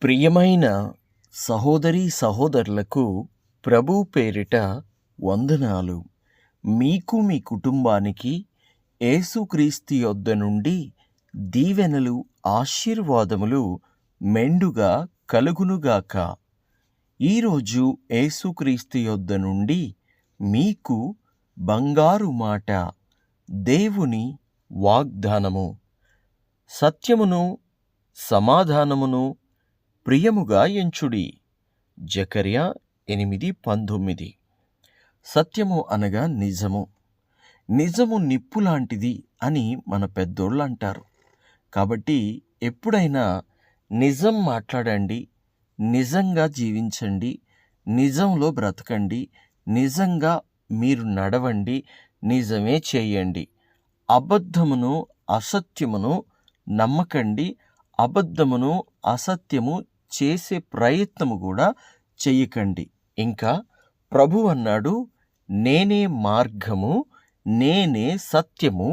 ప్రియమైన సహోదరీ సహోదరులకు ప్రభు పేరిట వందనాలు. మీకు మీ కుటుంబానికి యేసుక్రీస్తు యొద్ద నుండి దీవెనలు ఆశీర్వాదములు మెండుగా కలుగునుగాక. ఈరోజు యేసుక్రీస్తు యొద్ద నుండి మీకు బంగారు మాట, దేవుని వాగ్దానము. సత్యమును సమాధానమును ప్రియముగా ఎంచుడి. జకర్యా 8:19. సత్యము అనగా నిజము. నిజము నిప్పులాంటిది అని మన పెద్దోళ్ళు అంటారు. కాబట్టి ఎప్పుడైనా నిజం మాట్లాడండి, నిజంగా జీవించండి, నిజంలో బ్రతకండి, నిజంగా మీరు నడవండి, నిజమే చేయండి. అబద్ధమును అసత్యమును నమ్మకండి. అబద్ధమును అసత్యము చేసే ప్రయత్నము కూడా చెయ్యకండి. ఇంకా ప్రభు అన్నాడు, నేనే మార్గము, నేనే సత్యము,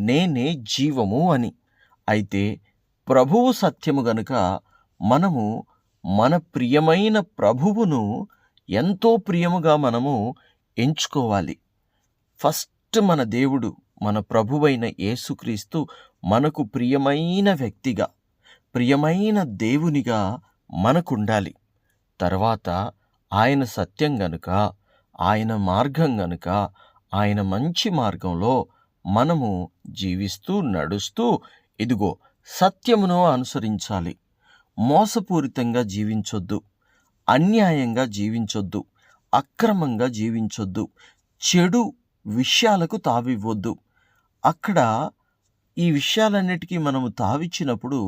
నేనే జీవము అని. అయితే ప్రభువు సత్యము గనుక మనము మన ప్రియమైన ప్రభువును ఎంతో ప్రియముగా మనము ఎంచుకోవాలి. ఫస్ట్ మన దేవుడు, మన ప్రభువైన యేసుక్రీస్తు మనకు ప్రియమైన వ్యక్తిగా, ప్రియమైన దేవునిగా మనకుండాలి. తర్వాత ఆయన సత్యం గనుక, ఆయన మార్గం గనుక, ఆయన మంచి మార్గంలో మనము జీవిస్తూ నడుస్తూ ఇదిగో సత్యమును అనుసరించాలి. మోసపూరితంగా జీవించొద్దు, అన్యాయంగా జీవించొద్దు, అక్రమంగా జీవించొద్దు, చెడు విషయాలకు తావివ్వొద్దు. అక్కడ ఈ విషయాలన్నిటికీ మనము తావిచ్చినప్పుడు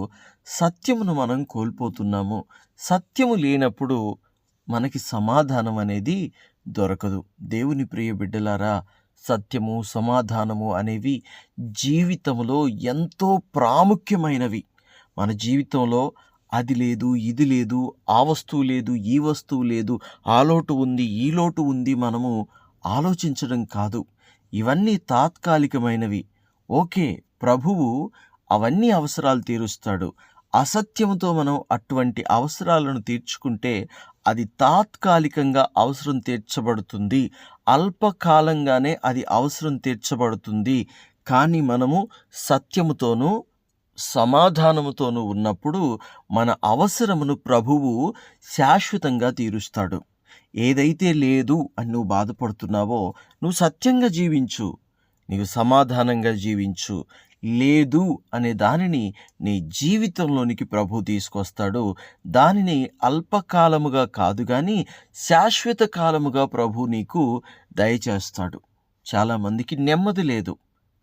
సత్యమును మనం కోల్పోతున్నాము. సత్యము లేనప్పుడు మనకి సమాధానం అనేది దొరకదు. దేవుని ప్రియ బిడ్డలారా, సత్యము సమాధానము అనేవి జీవితంలో ఎంతో ప్రాముఖ్యమైనవి. మన జీవితంలో అది లేదు, ఇది లేదు, ఆ వస్తువు లేదు, ఈ వస్తువు లేదు, ఆ లోటు ఉంది, ఈ లోటు ఉంది మనము ఆలోచించడం కాదు. ఇవన్నీ తాత్కాలికమైనవి. ఓకే, ప్రభువు అవన్నీ అవసరాలు తీరుస్తాడు. అసత్యముతో మనం అటువంటి అవసరాలను తీర్చుకుంటే అది తాత్కాలికంగా అవసరం తీర్చబడుతుంది, అల్పకాలంగానే అది అవసరం తీర్చబడుతుంది. కానీ మనము సత్యముతోనూ సమాధానముతోనూ ఉన్నప్పుడు మన అవసరమును ప్రభువు శాశ్వతంగా తీరుస్తాడు. ఏదైతే లేదు అని నువ్వు బాధపడుతున్నావో నువ్వు సత్యంగా జీవించు, నీవు సమాధానంగా జీవించు. లేదు అనే దానిని నీ జీవితంలోనికి ప్రభు తీసుకొస్తాడు. దానిని అల్పకాలముగా కాదు కానీ శాశ్వత కాలముగా ప్రభు నీకు దయచేస్తాడు. చాలామందికి నెమ్మది లేదు,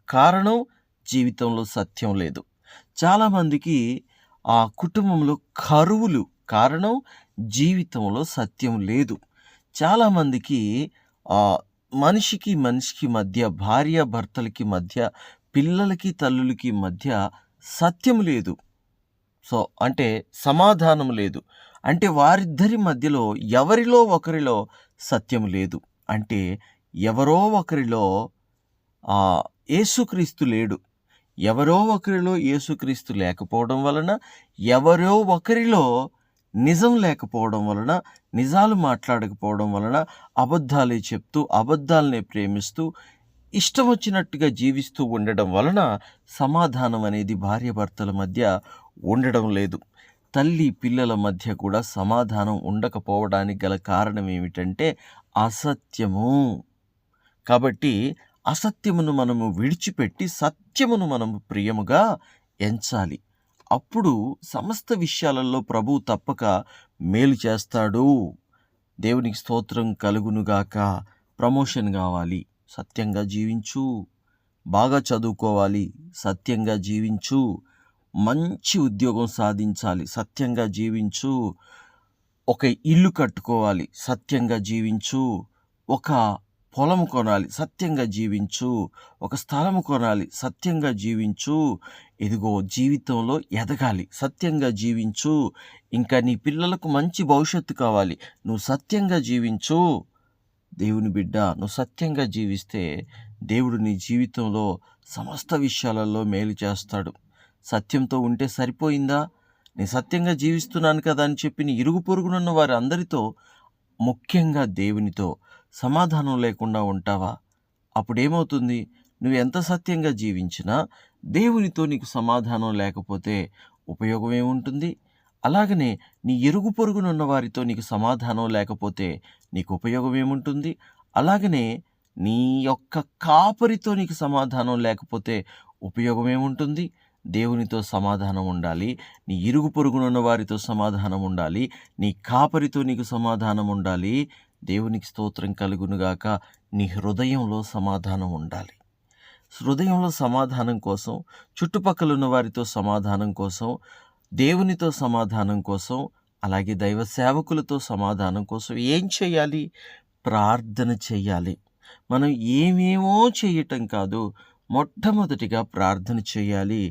కారణం జీవితంలో సత్యం లేదు. చాలామందికి ఆ కుటుంబంలో కరువులు, కారణం జీవితంలో సత్యం లేదు. చాలామందికి మనిషికి మనిషికి మధ్య, భార్య భర్తలకి మధ్య, పిల్లలకి తల్లులకి మధ్య సత్యం లేదు. అంటే సమాధానం లేదు. అంటే వారిద్దరి మధ్యలో ఎవరిలో ఒకరిలో సత్యం లేదు. అంటే ఎవరో ఒకరిలో యేసుక్రీస్తు లేడు. ఎవరో ఒకరిలో యేసుక్రీస్తు లేకపోవడం వలన, ఎవరో ఒకరిలో నిజం లేకపోవడం వలన, నిజాలు మాట్లాడకపోవడం వలన, అబద్ధాలే చెప్తూ, అబద్ధాలనే ప్రేమిస్తూ, ఇష్టం వచ్చినట్టుగా జీవిస్తూ ఉండడం వలన సమాధానం అనేది భార్యాభర్తల మధ్య ఉండడం లేదు. తల్లి పిల్లల మధ్య కూడా సమాధానం ఉండకపోవడానికి గల కారణం ఏమిటంటే అసత్యము. కాబట్టి అసత్యమును మనము విడిచిపెట్టి సత్యమును మనము ప్రియముగా ఎంచాలి. అప్పుడు సమస్త విషయాలలో ప్రభువు తప్పక మేలు చేస్తాడు. దేవునికి స్తోత్రం కలుగునుగాక. ప్రమోషన్ కావాలి, సత్యంగా జీవించు. బాగా చదువుకోవాలి, సత్యంగా జీవించు. మంచి ఉద్యోగం సాధించాలి, సత్యంగా జీవించు. ఒక ఇల్లు కట్టుకోవాలి, సత్యంగా జీవించు. ఒక పొలం కొనాలి, సత్యంగా జీవించు. ఒక స్థలము కొనాలి, సత్యంగా జీవించు. ఇదిగో జీవితంలో ఎదగాలి, సత్యంగా జీవించు. ఇంకా నీ పిల్లలకు మంచి భవిష్యత్తు కావాలి, నువ్వు సత్యంగా జీవించు. దేవుని బిడ్డ, నువ్వు సత్యంగా జీవిస్తే దేవుడు నీ జీవితంలో సమస్త విషయాలలో మేలు చేస్తాడు. సత్యంతో ఉంటే సరిపోయిందా? నేను సత్యంగా జీవిస్తున్నాను కదా అని చెప్పి నీ ఇరుగు పొరుగునున్న వారి అందరితో, ముఖ్యంగా దేవునితో సమాధానం లేకుండా ఉంటావా? అప్పుడేమవుతుంది? నువ్వు ఎంత సత్యంగా జీవించినా దేవునితో నీకు సమాధానం లేకపోతే ఉపయోగం ఏముంటుంది? అలాగనే నీ ఇరుగు పొరుగునున్న వారితో నీకు సమాధానం లేకపోతే నీకు ఉపయోగం ఏముంటుంది? అలాగనే నీ యొక్క కాపరితో నీకు సమాధానం లేకపోతే ఉపయోగం ఏముంటుంది? దేవునితో సమాధానం ఉండాలి, నీ ఇరుగు పొరుగునున్న వారితో సమాధానం ఉండాలి, నీ కాపరితో నీకు సమాధానం ఉండాలి. దేవునికి స్తోత్రం కలుగునుగాక. నీ హృదయంలో సమాధానం ఉండాలి. హృదయంలో సమాధానం కోసం, చుట్టుపక్కల ఉన్న వారితో సమాధానం కోసం, దేవునితో సమాధానం కోసం, అలాగే దైవ సేవకులతో సమాధానం కోసం ఏం చేయాలి? ప్రార్థన చెయ్యాలి. మనం ఏమేమో చేయటం కాదు, మొట్టమొదటిగా ప్రార్థన చేయాలి.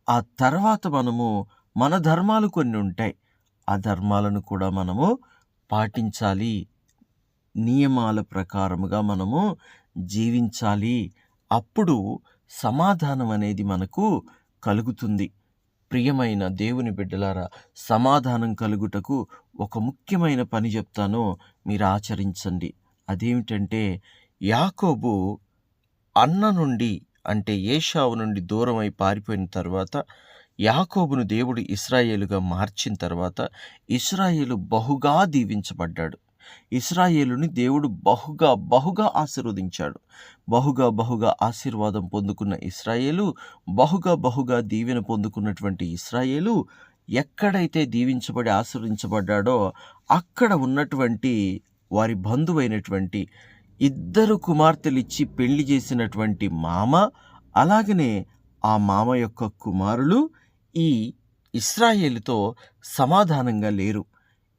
ఆ తర్వాత మనము మన ధర్మాలు కొన్ని ఉంటాయి, ఆ ధర్మాలను కూడా మనము పాటించాలి. నియమాల ప్రకారముగా మనము జీవించాలి. అప్పుడు సమాధానం అనేది మనకు కలుగుతుంది. ప్రియమైన దేవుని బిడ్డలారా, సమాధానం కలుగుటకు ఒక ముఖ్యమైన పని చెప్తాను, మీరు ఆచరించండి. అదేమిటంటే, యాకోబు అన్న నుండి అంటే ఏశావు నుండి దూరమై పారిపోయిన తర్వాత, యాకోబును దేవుడు ఇశ్రాయేలుగా మార్చిన తర్వాత, ఇశ్రాయేలు బహుగా దీవించబడ్డాడు. ఇశ్రాయేలుని దేవుడు బహుగా ఆశీర్వదించాడు. బహుగా ఆశీర్వాదం పొందుకున్న ఇశ్రాయేలు, బహుగా దీవెన పొందుకున్నటువంటి ఇశ్రాయేలు ఎక్కడైతే దీవించబడి ఆశీర్వదించబడ్డాడో అక్కడ ఉన్నటువంటి వారి బంధువైనటువంటి 2 కుమార్తెలిచ్చి పెళ్లి చేసినటువంటి మామ, అలాగనే ఆ మామ యొక్క కుమారులు ఈ ఇశ్రాయేలుతో సమాధానంగా లేరు.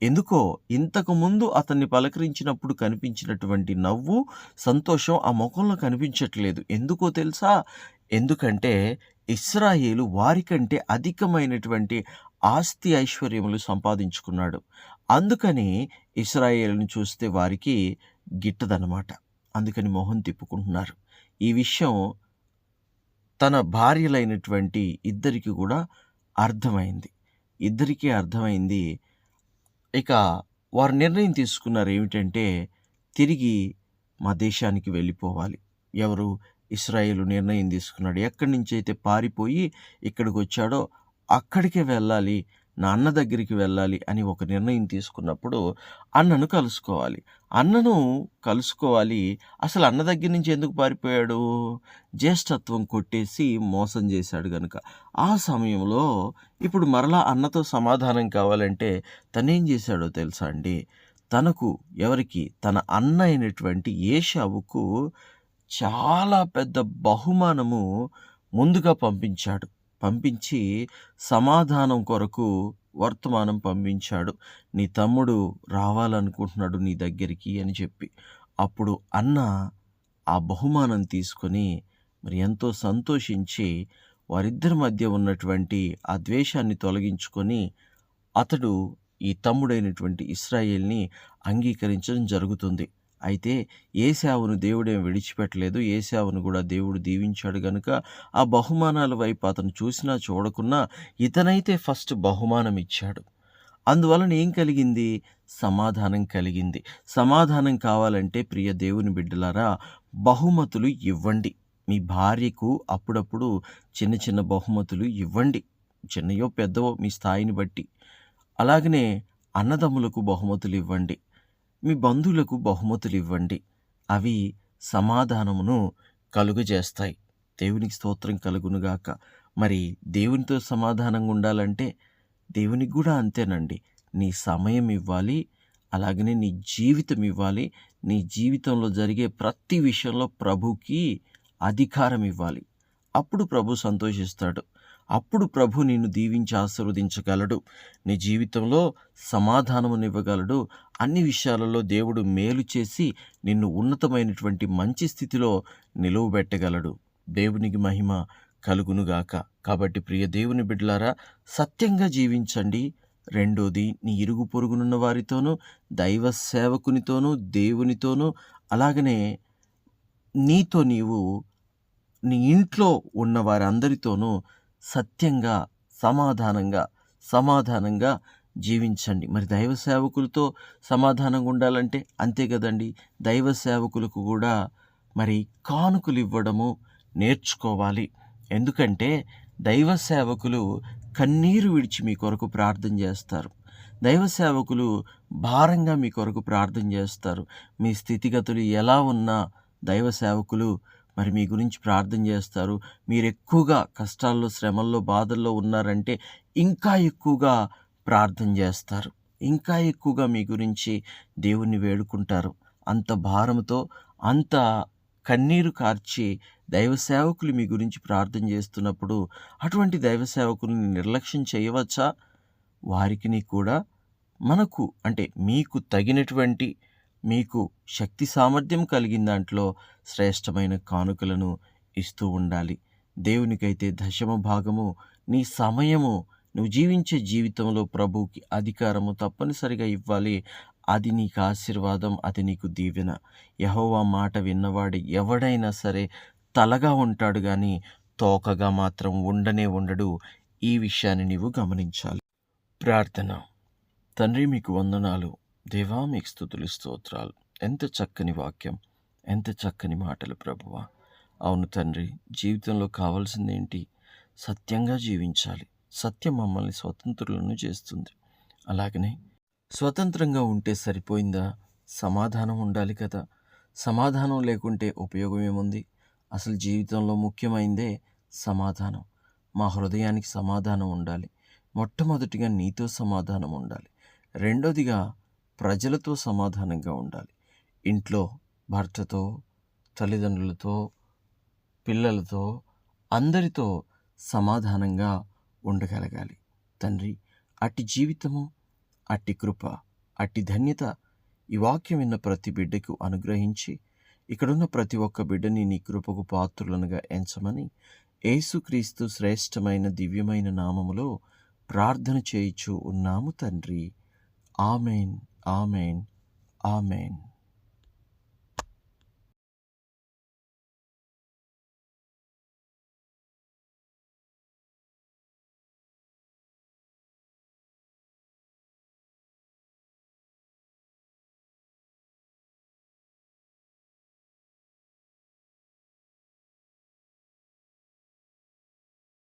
ఎందుకో ఇంతకుముందు అతన్ని పలకరించినప్పుడు కనిపించినటువంటి నవ్వు, సంతోషం ఆ ముఖంలో కనిపించట్లేదు. ఎందుకో తెలుసా? ఎందుకంటే ఇశ్రాయేలు వారికంటే అధికమైనటువంటి ఆస్తి ఐశ్వర్యములు సంపాదించుకున్నాడు. అందుకని ఇశ్రాయేలుని చూస్తే వారికి గిట్టదనమాట. అందుకని మొహం తిప్పుకుంటున్నారు. ఈ విషయం తన భార్యలైనటువంటి ఇద్దరికి కూడా అర్థమైంది. ఇద్దరికీ అర్థమైంది. ఇక వారు నిర్ణయం తీసుకున్నారు ఏమిటంటే, తిరిగి మా దేశానికి వెళ్ళిపోవాలి. ఎవరు? ఇశ్రాయేలు నిర్ణయం తీసుకున్నాడు. ఎక్కడి నుంచి అయితే పారిపోయి ఇక్కడికి వచ్చాడో అక్కడికే వెళ్ళాలి, నా అన్న దగ్గరికి వెళ్ళాలి అని ఒక నిర్ణయం తీసుకున్నప్పుడు అన్నను కలుసుకోవాలి. అసలు అన్న దగ్గర నుంచి ఎందుకు పారిపోయాడు? జ్యేష్ఠత్వం కొట్టేసి మోసం చేశాడు గనుక. ఆ సమయంలో ఇప్పుడు మరలా అన్నతో సమాధానం కావాలంటే తనేం చేశాడో తెలుసా అండి? ఎవరికి? తన అన్న అయినటువంటి ఏశావుకు చాలా పెద్ద బహుమానము ముందుగా పంపించి సమాధానం కొరకు వర్తమానం పంపించాడు. నీ తమ్ముడు రావాలనుకుంటున్నాడు నీ దగ్గరికి అని చెప్పి. అప్పుడు అన్న ఆ బహుమానం తీసుకొని మరి ఎంతో సంతోషించి వారిద్దరి మధ్య ఉన్నటువంటి ఆ ద్వేషాన్ని తొలగించుకొని అతడు ఈ తమ్ముడైనటువంటి ఇశ్రాయేల్ని అంగీకరించడం జరుగుతుంది. అయితే ఏశావును దేవుడేం విడిచిపెట్టలేదు. ఏశావును కూడా దేవుడు దీవించాడు గనుక ఆ బహుమానాల వైపు అతను చూసినా చూడకున్నా ఇతనైతే ఫస్ట్ బహుమానం ఇచ్చాడు. అందువలన ఏం కలిగింది? సమాధానం కలిగింది. సమాధానం కావాలంటే ప్రియ దేవుని బిడ్డలారా, బహుమతులు ఇవ్వండి. మీ భార్యకు అప్పుడప్పుడు చిన్న బహుమతులు ఇవ్వండి. చిన్నయో పెద్దవో మీ స్థాయిని బట్టి. అలాగనే అన్నదమ్ములకు బహుమతులు ఇవ్వండి. మీ బంధువులకు బహుమతులు ఇవ్వండి. అవి సమాధానమును కలుగజేస్తాయి. దేవునికి స్తోత్రం కలుగునుగాక. మరి దేవునితో సమాధానంగా ఉండాలంటే దేవునికి కూడా అంతేనండి. నీ సమయం ఇవ్వాలి, అలాగనే నీ జీవితం ఇవ్వాలి. నీ జీవితంలో జరిగే ప్రతి విషయంలో ప్రభుకి అధికారం ఇవ్వాలి. అప్పుడు ప్రభు సంతోషిస్తాడు. అప్పుడు ప్రభు నిన్ను దీవించి ఆశీర్వదించగలడు. నీ జీవితంలో సమాధానమునివ్వగలడు. అన్ని విషయాలలో దేవుడు మేలు చేసి నిన్ను ఉన్నతమైనటువంటి మంచి స్థితిలో నిలువబెట్టగలడు. దేవునికి మహిమ కలుగునుగాక. కాబట్టి ప్రియ దేవుని బిడ్డలారా, సత్యంగా జీవించండి. రెండోది, నీ ఇరుగు పొరుగునున్న వారితోనూ, దైవ సేవకునితోనూ, దేవునితోనూ, అలాగనే నీతో నీవు నీ ఇంట్లో ఉన్న వారందరితోనూ సత్యంగా, సమాధానంగా, సమాధానంగా జీవించండి. మరి దైవ సేవకులతో సమాధానంగా ఉండాలంటే అంతే కదండి. దైవ సేవకులకు కూడా మరి కానుకలు ఇవ్వడము నేర్చుకోవాలి. ఎందుకంటే దైవ సేవకులు కన్నీరు విడిచి మీ కొరకు ప్రార్థన చేస్తారు. దైవ సేవకులు భారంగా మీ కొరకు ప్రార్థన చేస్తారు. మీ స్థితిగతులు ఎలా ఉన్నా దైవ సేవకులు మరి మీ గురించి ప్రార్థన చేస్తారు. మీరు ఎక్కువగా కష్టాల్లో, శ్రమల్లో, బాధల్లో ఉన్నారంటే ఇంకా ఎక్కువగా ప్రార్థన చేస్తారు. ఇంకా ఎక్కువగా మీ గురించి దేవుణ్ణి వేడుకుంటారు. అంత భారంతో, అంత కన్నీరు కార్చి దైవ సేవకులు మీ గురించి ప్రార్థన చేస్తున్నప్పుడు అటువంటి దైవ సేవకుల్ని నిర్లక్ష్యం చేయవచ్చా? వారికిని కూడా మనకు అంటే మీకు తగినటువంటి, మీకు శక్తి సామర్థ్యం కలిగిన దాంట్లో శ్రేష్టమైన కానుకలను ఇస్తూ ఉండాలి. దేవునికైతే దశమ భాగము, నీ సమయము, నువ్వు జీవించే జీవితంలో ప్రభువుకి అధికారము తప్పనిసరిగా ఇవ్వాలి. అది నీకు ఆశీర్వాదం, అది నీకు దీవెన. యెహోవా మాట విన్నవాడు ఎవడైనా సరే తలగా ఉంటాడు కానీ తోకగా మాత్రం ఉండనే ఉండడు. ఈ విషయాన్ని నీవు గమనించాలి. ప్రార్థన. తండ్రి, మీకు వందనాలు. దేవా, మీకు స్తుతులు, స్తోత్రాలు. ఎంత చక్కని వాక్యం, ఎంత చక్కని మాటలు ప్రభువా. అవును తండ్రి, జీవితంలో కావాల్సిందేంటి? సత్యంగా జీవించాలి. సత్యం మమ్మల్ని స్వతంత్రులను చేస్తుంది. అలాగనే స్వతంత్రంగా ఉంటే సరిపోయిందా? సమాధానం ఉండాలి కదా. సమాధానం లేకుంటే ఉపయోగం ఏముంది? అసలు జీవితంలో ముఖ్యమైందే సమాధానం. మా హృదయానికి సమాధానం ఉండాలి. మొట్టమొదటిగా నీతో సమాధానం ఉండాలి. రెండోదిగా ప్రజలతో సమాధానంగా ఉండాలి. ఇంట్లో భర్తతో, తల్లిదండ్రులతో, పిల్లలతో, అందరితో సమాధానంగా ఉండగలగాలి. తండ్రి, అట్టి జీవితము, అట్టి కృప, అట్టి ధన్యత ఈ వాక్యం విన్న ప్రతి బిడ్డకు అనుగ్రహించి, ఇక్కడున్న ప్రతి ఒక్క బిడ్డని నీ కృపకు పాత్రులనుగా ఎంచమని యేసుక్రీస్తు శ్రేష్టమైన దివ్యమైన నామములో ప్రార్థన చేయుచు ఉన్నాము తండ్రి. Amen, amen, amen.